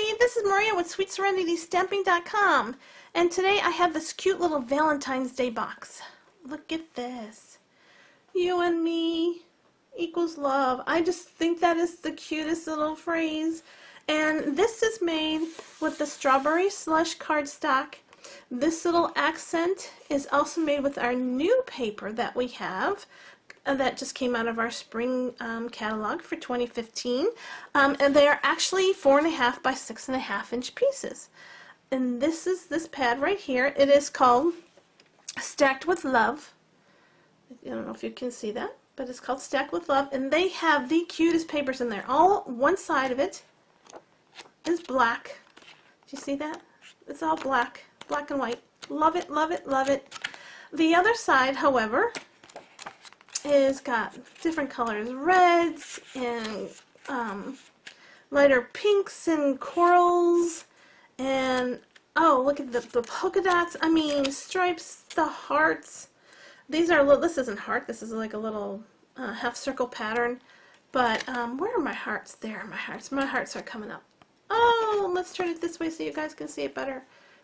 everybody, this is Maria with SweetSerenityStamping.com, and today I have this cute little Valentine's Day box. Look at this. You and me equals love. I just think that is the cutest little phrase. And this is made with the strawberry slush cardstock. This little accent is also made with our new paper that we have. That just came out of our spring catalog for 2015. And they are actually 4.5 by 6.5 inch pieces. And this is this pad right here. It is called Stacked with Love. I don't know if you can see that, but it's called Stacked with Love. And they have the cutest papers in there. All one side of it is black. Do you see that? It's all black. Black and white. Love it, love it, love it. The other side, however, is got different colors, reds and lighter pinks and corals, and oh, look at the polka dots. I mean, stripes, the hearts. These are this isn't heart. This is like a little half circle pattern. But where are my hearts? There are my hearts. My hearts are coming up. Oh, let's turn it this way so you guys can see it better.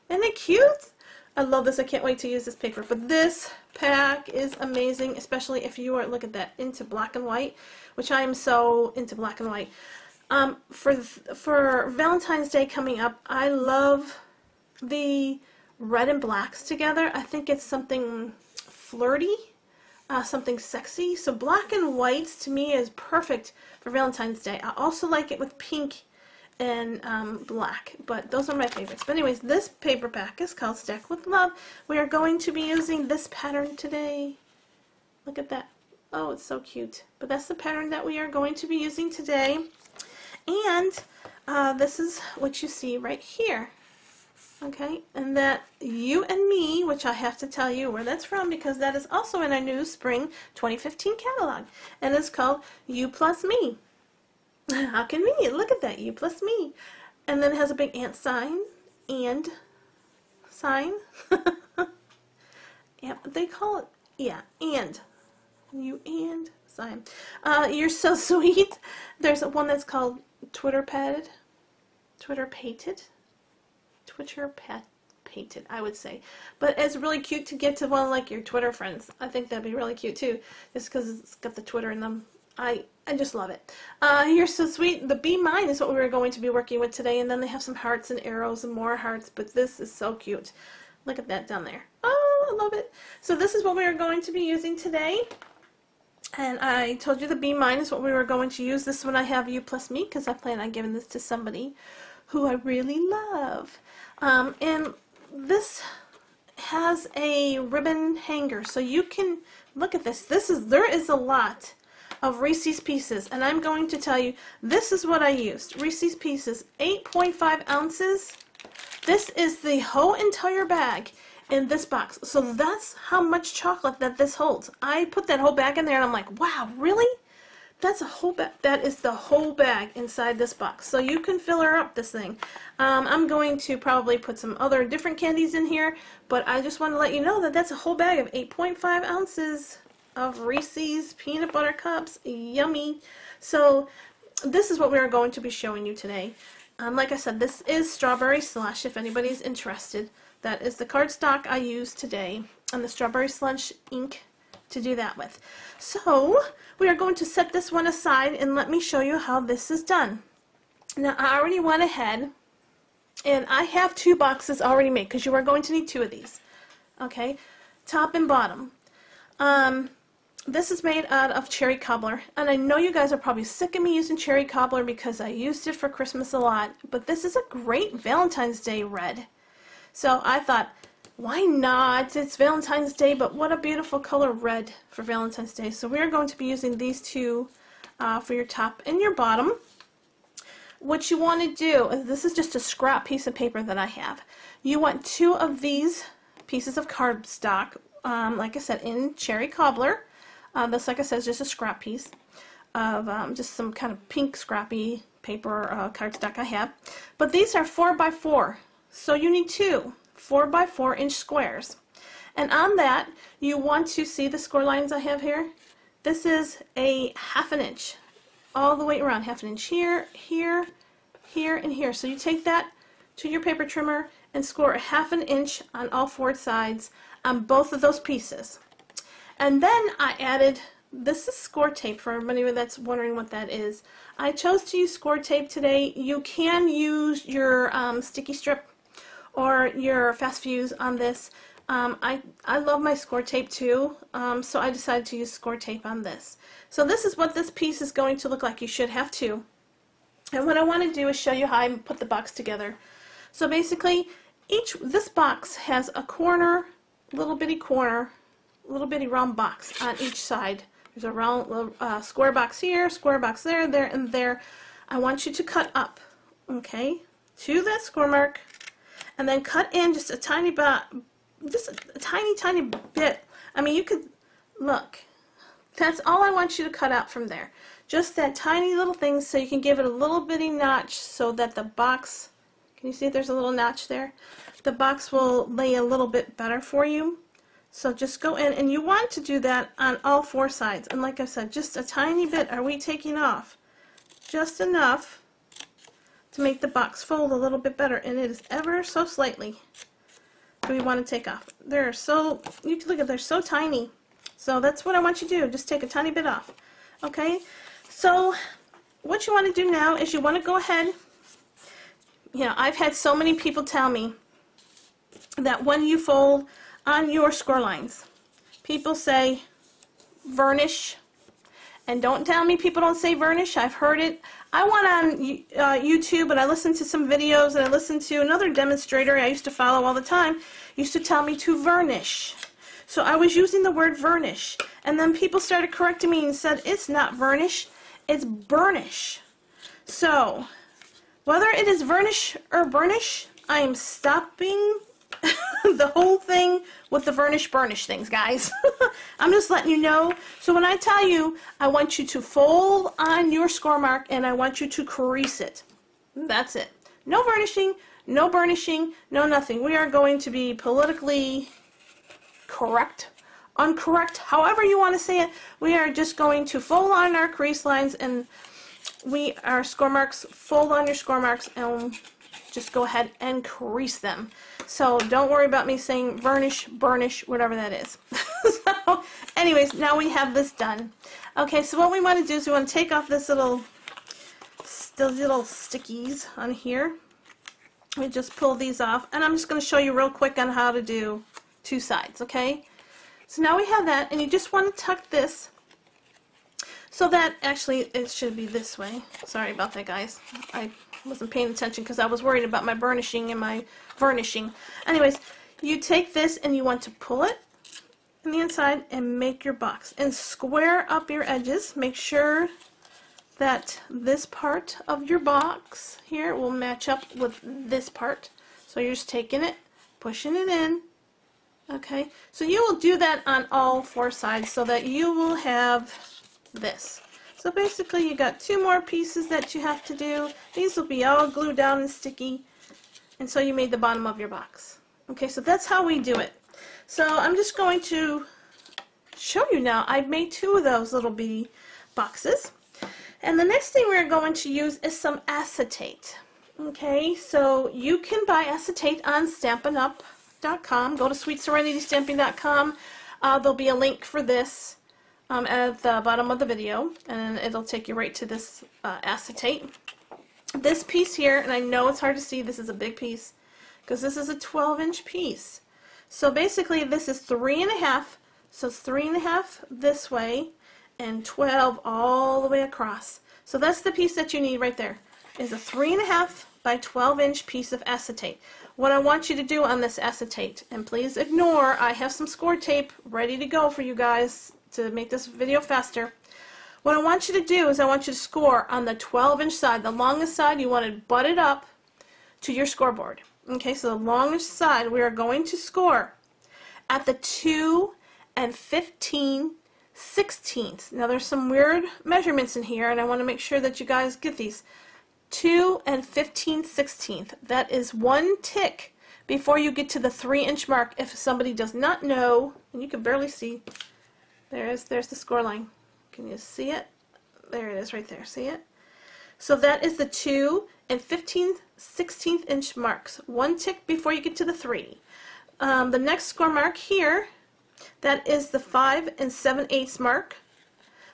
Isn't it cute? I love this. I can't wait to use this paper. But this pack is amazing, especially if you are, look at that, into black and white, which I am so into black and white. For Valentine's Day coming up, I love the red and blacks together. I think it's something flirty, something sexy. So black and whites to me is perfect for Valentine's Day. I also like it with pink and black, but those are my favorites. But anyways, this paper pack is called Stacked with Love. We are going to be using this pattern today. Look at that. Oh, it's so cute. But that's the pattern that we are going to be using today. And this is what you see right here. Okay, and that You and Me, which I have to tell you where that's from because that is also in our new spring 2015 catalog. And it's called You Plus Me. How convenient. Look at that. You plus me. And then it has a big ant sign. And sign. Yeah, they call it, yeah, and. You and sign. You're so sweet. There's one that's called Twitter Pated, I would say. But it's really cute to get to one like your Twitter friends. I think that'd be really cute too. Just because it's got the Twitter in them. I just love it. You're so sweet. The Be Mine is what we're going to be working with today, and then they have some hearts and arrows and more hearts, but this is so cute. Look at that down there. Oh, I love it. So this is what we are going to be using today, and I told you the Be Mine is what we were going to use. This one I have You Plus Me because I plan on giving this to somebody who I really love. And this has a ribbon hanger, so you can look at this. There is a lot of Reese's Pieces, and I'm going to tell you this is what I used. Reese's Pieces, 8.5 ounces. This is the whole entire bag in this box. So that's how much chocolate that this holds. I put that whole bag in there and I'm like, wow, really? That's a whole bag. That is the whole bag inside this box. So you can fill her up this thing. I'm going to probably put some other different candies in here, but I just want to let you know that that's a whole bag of 8.5 ounces of Reese's peanut butter cups. Yummy. So this is what we are going to be showing you today. Like I said, this is Strawberry Slush if anybody's interested. That is the cardstock I used today and the Strawberry Slush ink to do that with. So we are going to set this one aside and let me show you how this is done. Now I already went ahead and I have 2 boxes already made because you are going to need 2 of these. Okay, top and bottom. This is made out of cherry cobbler, and I know you guys are probably sick of me using cherry cobbler because I used it for Christmas a lot, but this is a great Valentine's Day red. So I thought, why not? It's Valentine's Day, but what a beautiful color red for Valentine's Day. So we're going to be using these 2 for your top and your bottom. What you want to do, this is just a scrap piece of paper that I have. You want 2 of these pieces of cardstock, like I said, in cherry cobbler. This, like I said, is just a scrap piece of just some kind of pink scrappy paper cardstock I have. But these are 4 by 4, so you need 2 4 by 4 inch squares. And on that, you want to see the score lines I have here. This is a 1/2 inch all the way around, 1/2 inch here, here, here, and here. So you take that to your paper trimmer and score a 1/2 inch on all 4 sides on both of those pieces. And then I added, this is score tape for everybody that's wondering what that is. I chose to use score tape today. You can use your sticky strip or your fast fuse on this. I love my score tape too, so I decided to use score tape on this. So this is what this piece is going to look like. You should have 2. And what I want to do is show you how I put the box together. So basically, this box has a corner, little bitty round box on each side. There's a round square box here, square box there, there, and there. I want you to cut up, okay, to that score mark, and then cut in just a tiny bit, just a tiny bit. I mean, you could, look, that's all I want you to cut out from there. Just that tiny little thing so you can give it a little bitty notch so that the box, can you see there's a little notch there? The box will lay a little bit better for you. So just go in, and you want to do that on all 4 sides. And like I said, just a tiny bit are we taking off. Just enough to make the box fold a little bit better. And it is ever so slightly that we want to take off. They're so, you can look at, they're so tiny. So that's what I want you to do. Just take a tiny bit off. Okay? So what you want to do now is you want to go ahead. You know, I've had so many people tell me that when you fold on your score lines, people say varnish, and don't tell me people don't say varnish. I've heard it. I went on YouTube and I listened to some videos, and I listened to another demonstrator I used to follow all the time used to tell me to varnish. So I was using the word varnish, and then people started correcting me and said it's not varnish, it's burnish. So whether it is varnish or burnish, I am stopping the whole thing with the burnish things, guys. I'm just letting you know. So when I tell you, I want you to fold on your score mark and I want you to crease it. That's it. No varnishing, no burnishing, no nothing. We are going to be politically correct, uncorrect, however you want to say it. We are just going to fold on our crease lines, and our score marks, fold on your score marks, and just go ahead and crease them. So don't worry about me saying varnish, burnish, whatever that is. So anyways, now we have this done. Okay, so what we want to do is we want to take off those little stickies on here. We just pull these off, and I'm just going to show you real quick on how to do 2 sides, okay? So now we have that, and you just want to tuck this so that, actually, it should be this way. Sorry about that, guys. I wasn't paying attention because I was worried about my burnishing and my varnishing. Anyways, you take this and you want to pull it on the inside and make your box. And square up your edges. Make sure that this part of your box here will match up with this part. So you're just taking it, pushing it in. Okay, so you will do that on all 4 sides so that you will have this. So basically you got 2 more pieces that you have to do. These will be all glued down and sticky, and so you made the bottom of your box. Okay, so that's how we do it. So I'm just going to show you now. I've made 2 of those little bitty boxes, and the next thing we're going to use is some acetate. Okay, so you can buy acetate on Stampin'Up.com. Go to SweetSerenityStamping.com. There'll be a link for this at the bottom of the video, and it'll take you right to this acetate. This piece here, and I know it's hard to see, this is a big piece because this is a 12-inch piece. So basically this is 3.5, so it's 3.5 this way and 12 all the way across. So that's the piece that you need right there, is a 3.5 by 12-inch piece of acetate. What I want you to do on this acetate, and please ignore, I have some score tape ready to go for you guys to make this video faster. What I want you to do is I want you to score on the 12-inch side. The longest side you want to butt it up to your scoreboard. Okay, so the longest side we are going to score at the 2 15/16. Now there's some weird measurements in here, and I want to make sure that you guys get these. 2 15/16. That is 1 tick before you get to the 3-inch mark. If somebody does not know, and you can barely see, there's the score line. Can you see it? There it is right there. See it? So that is the 2 and 15/16 inch marks. One tick before you get to the 3. The next score mark here, that is the 5 and 7/8 mark.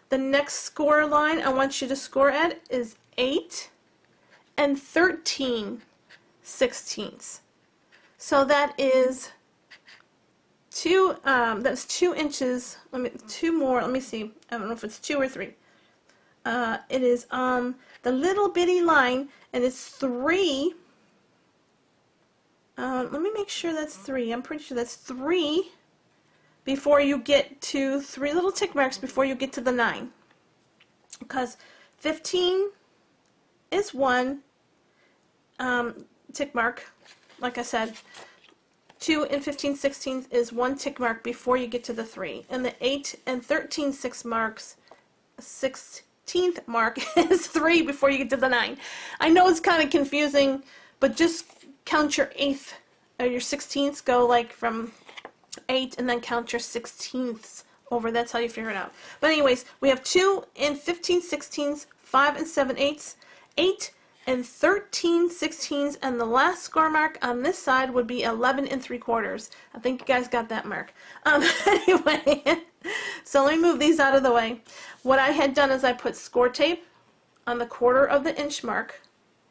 The next score line I want you to score at is 8 and 13/16. So that is that's 2 inches. Two more. Let me see. I don't know if it's 2 or 3. It is on the little bitty line, and it's 3. Let me make sure that's 3. I'm pretty sure that's 3 before you get to 3 little tick marks before you get to the 9. Because 15 is 1 tick mark, like I said. 2 and 15/16 is 1 tick mark before you get to the 3. And the 8 and 13/16 marks, 16th mark is 3 before you get to the 9. I know it's kind of confusing, but just count your 8th or your 16ths, go like from 8 and then count your 16ths over. That's how you figure it out. But anyways, we have 2 and 15/16, 5 and 7/8, 8 and 13/16, and the last score mark on this side would be 11 and 3/4. I think you guys got that mark. Anyway, so let me move these out of the way. What I had done is I put score tape on the 1/4 of the inch mark,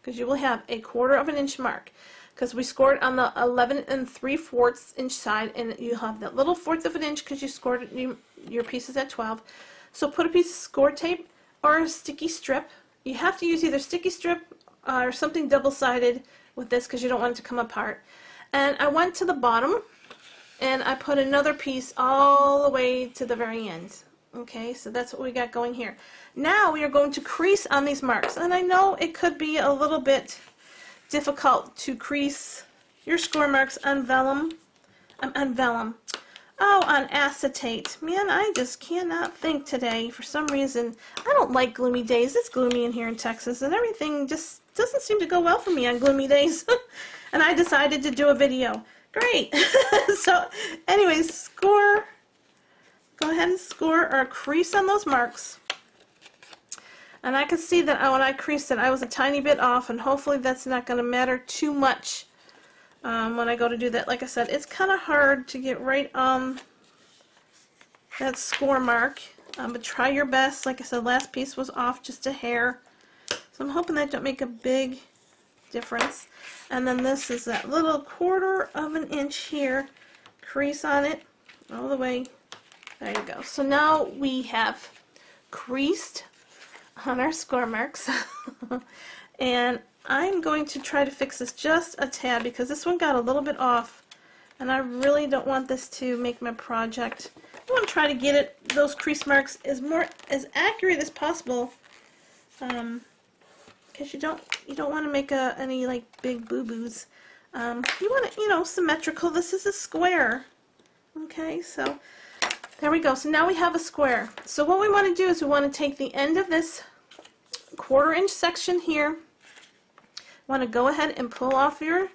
because you will have a 1/4 of an inch mark, because we scored on the 11 and 3/4 inch side, and you have that little 1/4 of an inch because you scored your pieces at 12. So put a piece of score tape or a sticky strip. You have to use either sticky strip or something double-sided with this because you don't want it to come apart. And I went to the bottom and I put another piece all the way to the very end. Okay, so that's what we got going here. Now we are going to crease on these marks, and I know it could be a little bit difficult to crease your score marks on vellum. On acetate. Man, I just cannot think today. For some reason, I don't like gloomy days. It's gloomy in here in Texas, and everything just doesn't seem to go well for me on gloomy days. And I decided to do a video. Great. So, anyways, go ahead and score or crease on those marks. And I can see that when I creased it, I was a tiny bit off, and hopefully that's not going to matter too much when I go to do that. Like I said, it's kind of hard to get right on that score mark, but try your best. Like I said, last piece was off just a hair, so I'm hoping that don't make a big difference. And then this is that little 1/4 of an inch here, crease on it all the way. There you go. So now we have creased on our score marks. And I'm going to try to fix this just a tad because this one got a little bit off, and I really don't want this to make my project. I want to try to get those crease marks as accurate as possible, because you don't want to make any like big boo-boos. You want it, symmetrical. This is a square. Okay, so there we go. So now we have a square. So what we want to do is we want to take the end of this 1/4 inch section here. Want to go ahead and pull off your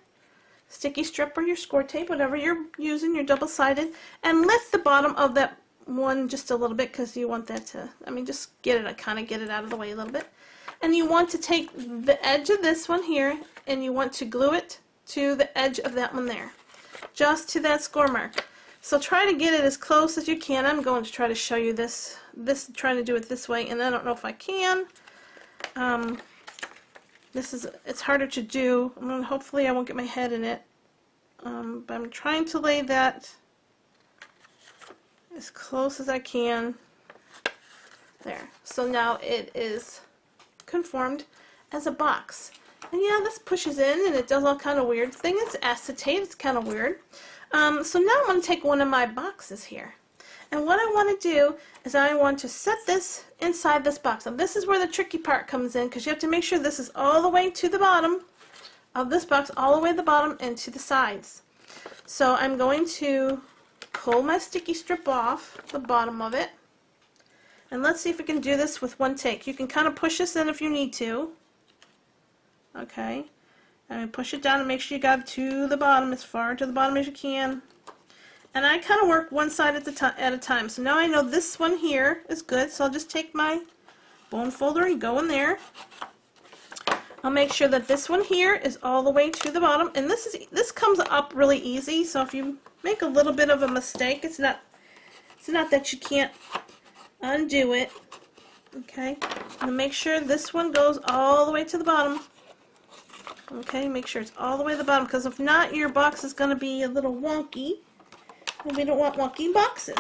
sticky strip or your score tape, whatever you're using, your double-sided, and lift the bottom of that one just a little bit because you want that to, just kind of get it out of the way a little bit. And you want to take the edge of this one here and you want to glue it to the edge of that one there, just to that score mark. So try to get it as close as you can. I'm going to try to show you this trying to do it this way, and I don't know if I can. It's harder to do. Hopefully I won't get my head in it. But I'm trying to lay that as close as I can. There. So now it is conformed as a box. And yeah, this pushes in and it does all kind of weird things. It's acetate. It's kind of weird. So now I'm going to take one of my boxes here. And what I want to do is I want to set this inside this box. And this is where the tricky part comes in, because you have to make sure this is all the way to the bottom of this box, all the way to the bottom and to the sides. So I'm going to pull my sticky strip off the bottom of it. And let's see if we can do this with one take. You can kind of push this in if you need to. Okay. And push it down and make sure you got it to the bottom, as far to the bottom as you can. And I kind of work one side at a time. So now I know this one here is good, so I'll just take my bone folder and go in there. I'll make sure that this one here is all the way to the bottom, and this comes up really easy. So if you make a little bit of a mistake, it's not that you can't undo it. Okay, and make sure this one goes all the way to the bottom. Okay, make sure it's all the way to the bottom, because if not, your box is going to be a little wonky, and we don't want wonky boxes.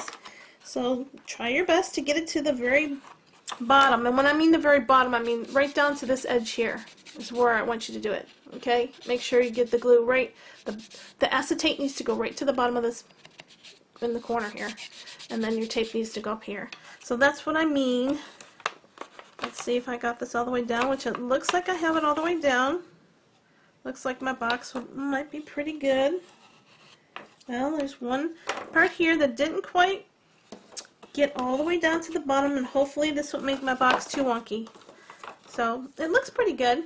So try your best to get it to the very bottom, and when I mean the very bottom, I mean right down to this edge here is where I want you to do it. Okay, make sure you get the glue right, the acetate needs to go right to the bottom of this, in the corner here, and then your tape needs to go up here. So that's what I mean. Let's see if I got this all the way down, which it looks like I have it all the way down. Looks like my box might be pretty good. Well, there's one part here that didn't quite get all the way down to the bottom, and hopefully this won't make my box too wonky. So it looks pretty good.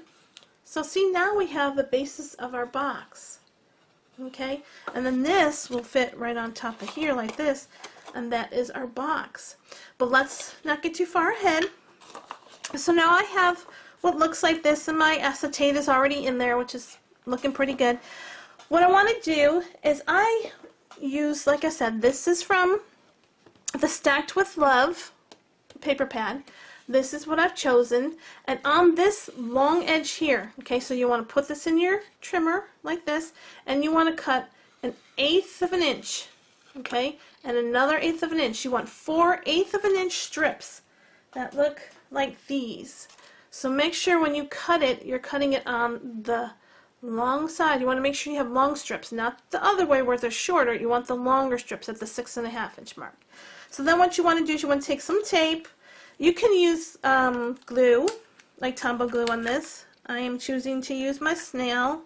So see, now we have the basis of our box. Okay, and then this will fit right on top of here like this, and that is our box. But let's not get too far ahead. So now I have what looks like this, and my acetate is already in there, which is looking pretty good. What I want to do is I use, like I said, this is from the Stacked with Love paper pad. This is what I've chosen, and on this long edge here, okay, so you want to put this in your trimmer like this, and you want to cut 1/8 of an inch, okay, and another 1/8 of an inch. You want 4 1/8 of an inch strips that look like these. So make sure when you cut it, you're cutting it on the long side. You want to make sure you have long strips, not the other way where they're shorter. You want the longer strips at the 6.5 inch mark. So then what you want to do is you want to take some tape. You can use glue, like Tombow glue on this. I am choosing to use my snail,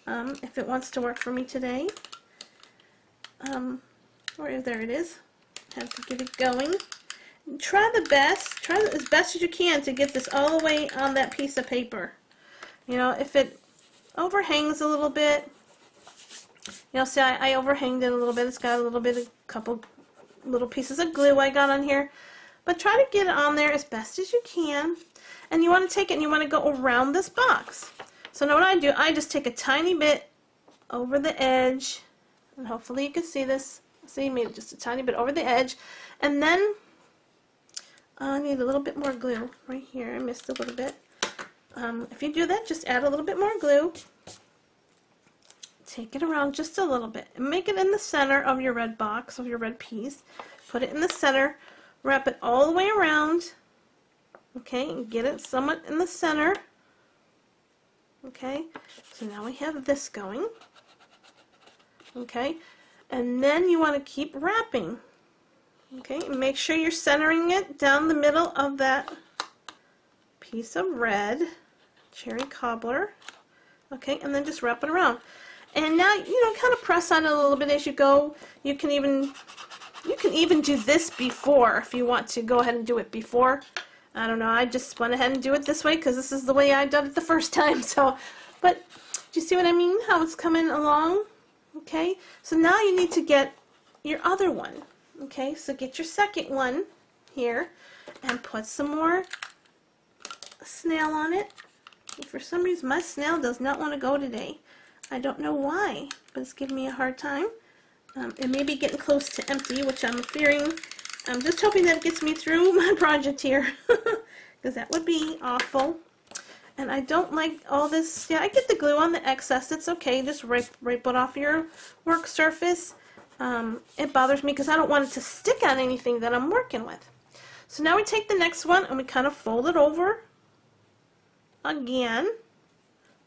if it wants to work for me today. There it is. Have to get it going. Try as best as you can to get this all the way on that piece of paper. You know, if it overhangs a little bit, you know, see, I overhanged it a little bit. It's got a couple little pieces of glue I got on here. But try to get it on there as best as you can. And you want to take it and you want to go around this box. So now what I do, I just take a tiny bit over the edge, and hopefully you can see this. See, maybe just a tiny bit over the edge, and then I need a little bit more glue right here. I missed a little bit. If you do that, just add a little bit more glue. Take it around just a little bit and make it in the center of your red box, of your red piece. Put it in the center, wrap it all the way around, okay, and get it somewhat in the center. Okay, so now we have this going. Okay, and then you want to keep wrapping. Okay, and make sure you're centering it down the middle of that piece of red cherry cobbler. Okay, and then just wrap it around. And now, you know, kind of press on it a little bit as you go. You can even do this before if you want to go ahead and do it before. I don't know, I just went ahead and do it this way because this is the way I did it the first time. So, but do you see what I mean? How it's coming along? Okay, so now you need to get your other one. Okay, so get your second one here and put some more snail on it. For some reason, my snail does not want to go today. I don't know why, but it's giving me a hard time. It may be getting close to empty, which I'm fearing. I'm just hoping that it gets me through my project here, because that would be awful. And I don't like all this. Yeah, I get the glue on the excess. It's okay. Just wipe it off your work surface. It bothers me because I don't want it to stick on anything that I'm working with. So now we take the next one and we kind of fold it over again,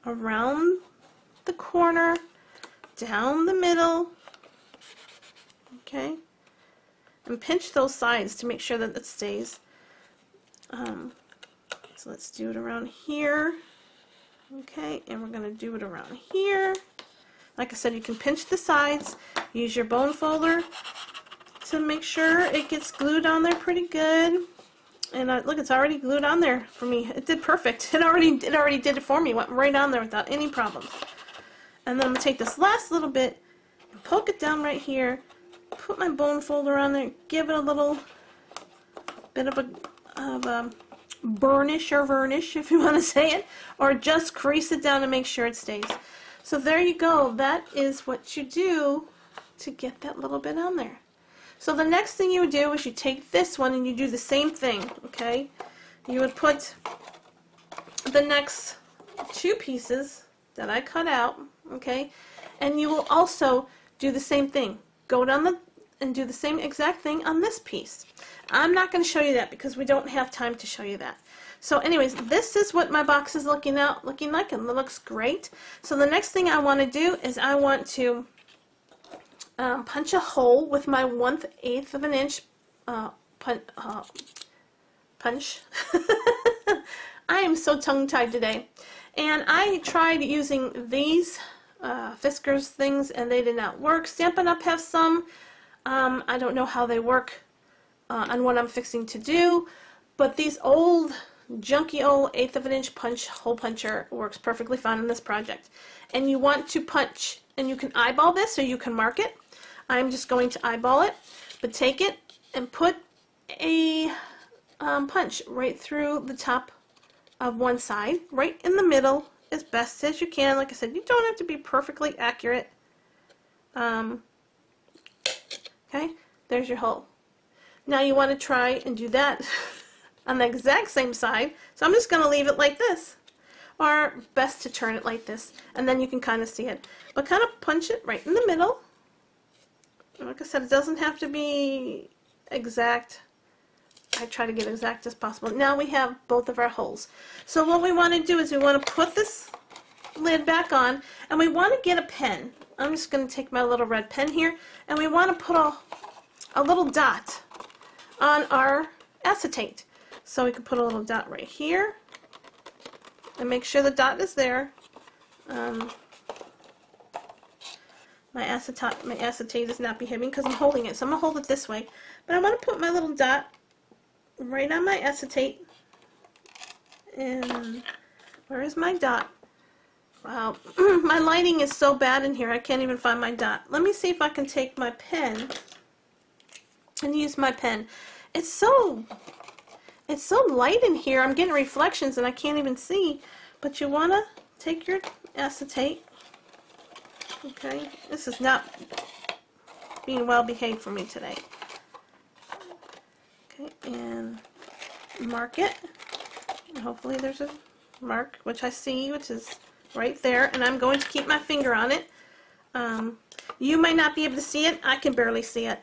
around the corner, down the middle, okay, and pinch those sides to make sure that it stays. So let's do it around here, okay, and we're going to do it around here. Like I said, you can pinch the sides, use your bone folder to make sure it gets glued on there pretty good. And look, it's already glued on there for me. It did perfect. It already did it for me. It went right on there without any problems. And then I'm going to take this last little bit and poke it down right here, put my bone folder on there, give it a little bit of a burnish or vernish, if you want to say it, or just crease it down to make sure it stays. So there you go. That is what you do to get that little bit on there. So the next thing you would do is you take this one and you do the same thing, okay? You would put the next 2 pieces that I cut out, okay? And you will also do the same thing. Go down and do the same exact thing on this piece. I'm not going to show you that because we don't have time to show you that. So anyways, this is what my box is looking like, and it looks great. So the next thing I want to do is I want to punch a hole with my 1/8 of an inch punch. I am so tongue-tied today. And I tried using these Fiskars things and they did not work. Stampin' Up! Have some. I don't know how they work on what I'm fixing to do, but these old, junky old 1/8 of an inch hole puncher works perfectly fine in this project. And you want to punch, and you can eyeball this or you can mark it. I'm just going to eyeball it, but take it and put a punch right through the top of one side, right in the middle, as best as you can. Like I said, you don't have to be perfectly accurate. Okay, there's your hole. Now you want to try and do that on the exact same side. So I'm just going to leave it like this. Or best to turn it like this. And then you can kind of see it. But kind of punch it right in the middle. Like I said, it doesn't have to be exact. I try to get exact as possible. Now we have both of our holes. So what we want to do is we want to put this lid back on. And we want to get a pen. I'm just going to take my little red pen here. And we want to put a little dot on our acetate. So we can put a little dot right here and make sure the dot is there. My acetate is not behaving because I'm holding it, so I'm going to hold it this way. But I want to put my little dot right on my acetate. And where is my dot? Wow, my lighting is so bad in here I can't even find my dot. Let me see if I can take my pen and use my pen. It's so light in here. I'm getting reflections and I can't even see. But you want to take your acetate. Okay, this is not being well behaved for me today. Okay, and mark it. And hopefully there's a mark, which I see, which is right there. And I'm going to keep my finger on it. You may not be able to see it. I can barely see it.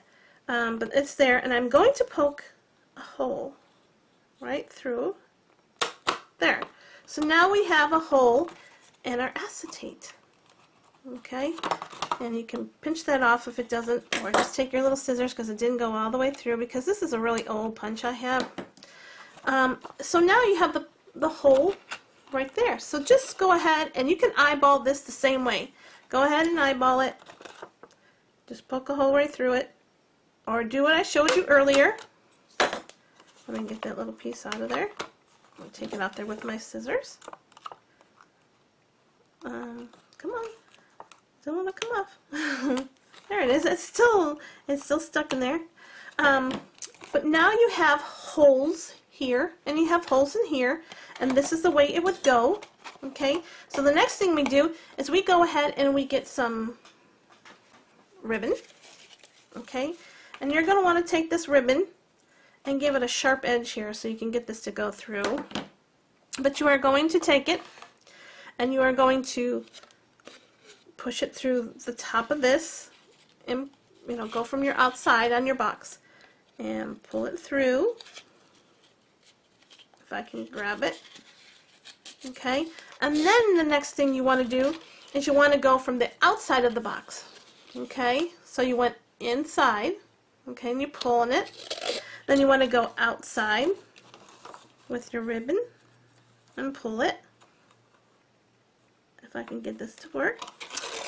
But it's there, and I'm going to poke a hole right through there. So now we have a hole in our acetate. Okay, and you can pinch that off if it doesn't, or just take your little scissors because it didn't go all the way through, because this is a really old punch I have. So now you have the hole right there. So just go ahead and you can eyeball this the same way. Go ahead and eyeball it. Just poke a hole right through it. Or do what I showed you earlier. Let me get that little piece out of there. I'll take it out there with my scissors. Come on. Don't want to come off. There it is. It's still stuck in there. But now you have holes here, and you have holes in here, and this is the way it would go. Okay. So the next thing we do is we go ahead and we get some ribbon. Okay. And you're going to want to take this ribbon and give it a sharp edge here so you can get this to go through. But you are going to take it and you are going to push it through the top of this and, you know, go from your outside on your box and pull it through. If I can grab it. Okay. And then the next thing you want to do is you want to go from the outside of the box. Okay. So you went inside. Okay, and you're pulling it. Then you want to go outside with your ribbon and pull it. If I can get this to work.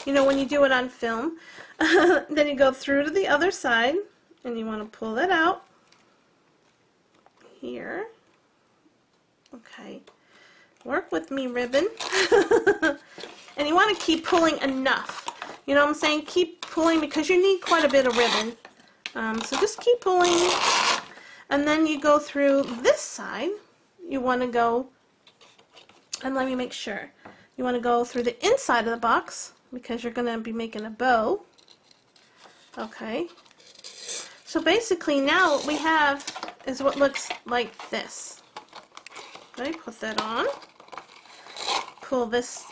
You know, when you do it on film, then you go through to the other side and you want to pull it out here. Okay, work with me, ribbon. And you want to keep pulling enough. You know what I'm saying? Keep pulling because you need quite a bit of ribbon. So just keep pulling, and then you go through this side. you want to go, and let me make sure, you want to go through the inside of the box because you're going to be making a bow. Okay, so basically now what we have is what looks like this. Okay, put that on, pull this,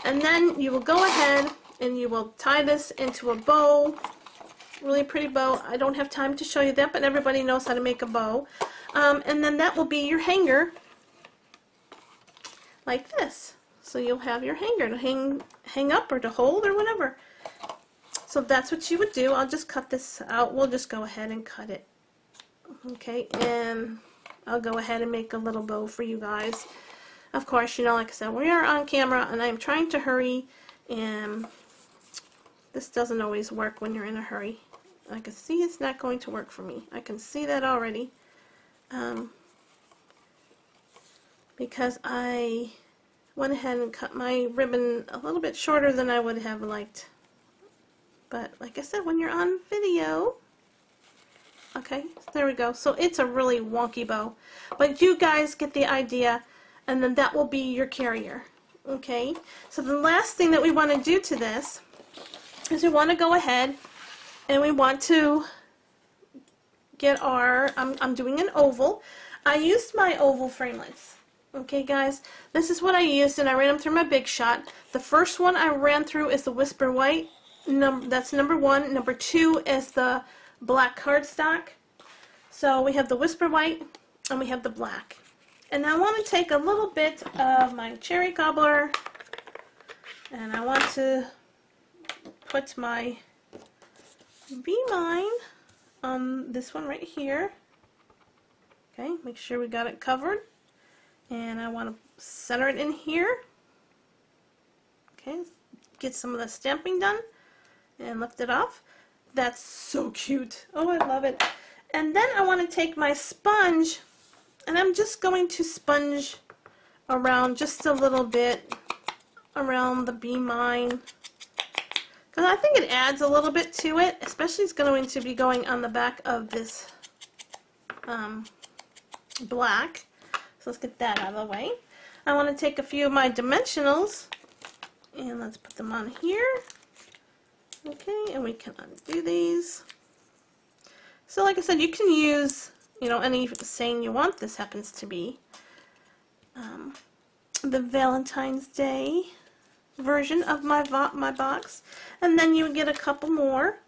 and then you will go ahead and you will tie this into a bow. Really pretty bow. I don't have time to show you that, but everybody knows how to make a bow. And then that will be your hanger, like this. So you'll have your hanger to hang up or to hold or whatever. So that's what you would do. I'll just cut this out. We'll just go ahead and cut it. Okay, and I'll go ahead and make a little bow for you guys. Of course, you know, like I said, we are on camera and I'm trying to hurry, and this doesn't always work when you're in a hurry. I can see it's not going to work for me. I can see that already. Because I went ahead and cut my ribbon a little bit shorter than I would have liked. But like I said, when you're on video, okay, there we go. So it's a really wonky bow, but you guys get the idea, and then that will be your carrier. Okay, so the last thing that we want to do to this is we want to go ahead and we want to get our, I'm doing an oval. I used my oval framelits. Okay guys, this is what I used, and I ran them through my Big Shot. The first one I ran through is the Whisper White. That's number 1. Number 2 is the black cardstock. So we have the Whisper White and we have the black. And I want to take a little bit of my cherry cobbler, and I want to put my Be Mine on this one right here. Okay, make sure we got it covered. And I want to center it in here. Okay, get some of the stamping done and lift it off. That's so cute. Oh, I love it. And then I want to take my sponge, and I'm just going to sponge around just a little bit around the Be Mine, because I think it adds a little bit to it, especially it's going to be going on the back of this black. So let's get that out of the way. I want to take a few of my dimensionals and let's put them on here. Okay, and we can undo these. So like I said, you can use, you know, any saying you want. This happens to be the Valentine's Day version of my box. And then you would get a couple more.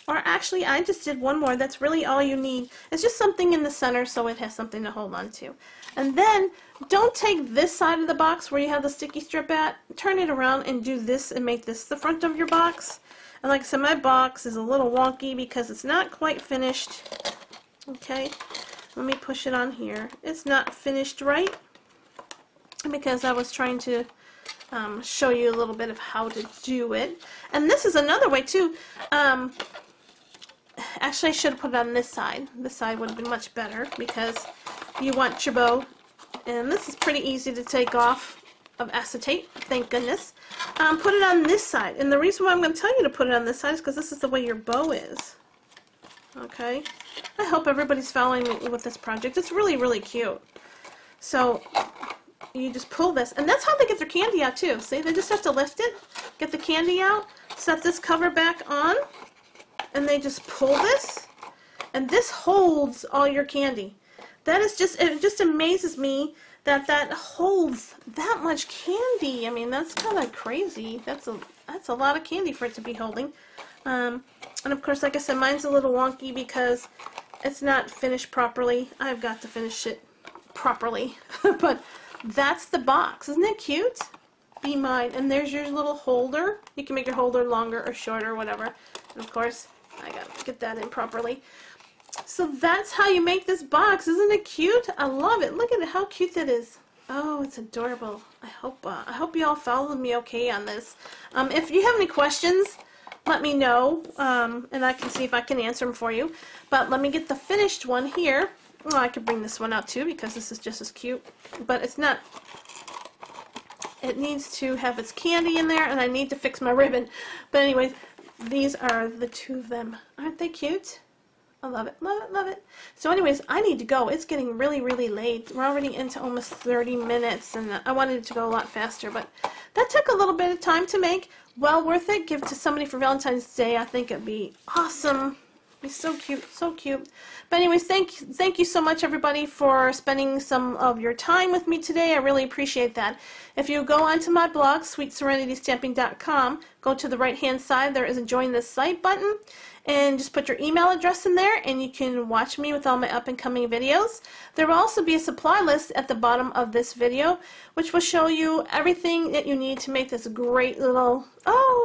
Or actually, I just did one more. That's really all you need. It's just something in the center so it has something to hold on to. And then, don't take this side of the box where you have the sticky strip at. Turn it around and do this and make this the front of your box. And like I said, my box is a little wonky because it's not quite finished. Okay, let me push it on here. It's not finished right because I was trying to show you a little bit of how to do it. And this is another way too. Actually, I should have put it on this side. This side would have been much better because you want your bow. And this is pretty easy to take off of acetate, thank goodness. Put it on this side. And the reason why I'm going to tell you to put it on this side is because this is the way your bow is. Okay? I hope everybody's following me with this project. It's really, really cute. So, you just pull this. And that's how they get their candy out too. See, they just have to lift it, get the candy out, set this cover back on, and they just pull this, and this holds all your candy. That is just, it just amazes me that that holds that much candy. I mean, that's kind of crazy. That's a lot of candy for it to be holding. And of course, like I said, mine's a little wonky because it's not finished properly. I've got to finish it properly. But that's the box. Isn't it cute? Be Mine. And there's your little holder. You can make your holder longer or shorter, whatever. And of course, I gotta get that in properly. So that's how you make this box. Isn't it cute? I love it. Look at it, how cute that is. Oh, it's adorable. I hope you all followed me okay on this. If you have any questions, let me know, and I can see if I can answer them for you. But let me get the finished one here. Oh, I could bring this one out too because this is just as cute. But it's not. It needs to have its candy in there, and I need to fix my ribbon. But anyways, these are the two of them. Aren't they cute? I love it, love it, love it. So anyways, I need to go. It's getting really, really late. We're already into almost 30 minutes, and I wanted it to go a lot faster, but that took a little bit of time to make. Well worth it. Give it to somebody for Valentine's Day. I think it'd be awesome. It'd be so cute, so cute. But anyways, thank you so much, everybody, for spending some of your time with me today. I really appreciate that. If you go onto my blog, sweetserenitystamping.com, go to the right-hand side. There is a Join This Site button, and just put your email address in there, and you can watch me with all my up-and-coming videos. There will also be a supply list at the bottom of this video, which will show you everything that you need to make this great little,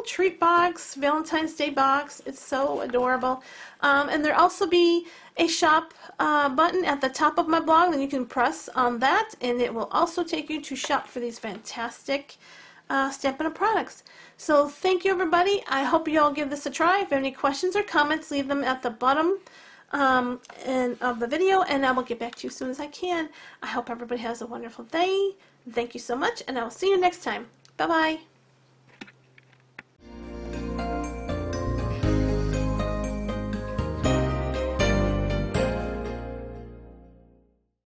treat box, Valentine's Day box. It's so adorable. And there'll also be a shop button at the top of my blog, and you can press on that, and it will also take you to shop for these fantastic Stampin' Up! Products. So thank you, everybody. I hope you all give this a try. If you have any questions or comments, leave them at the bottom of the video, and I will get back to you as soon as I can. I hope everybody has a wonderful day. Thank you so much, and I will see you next time. Bye-bye.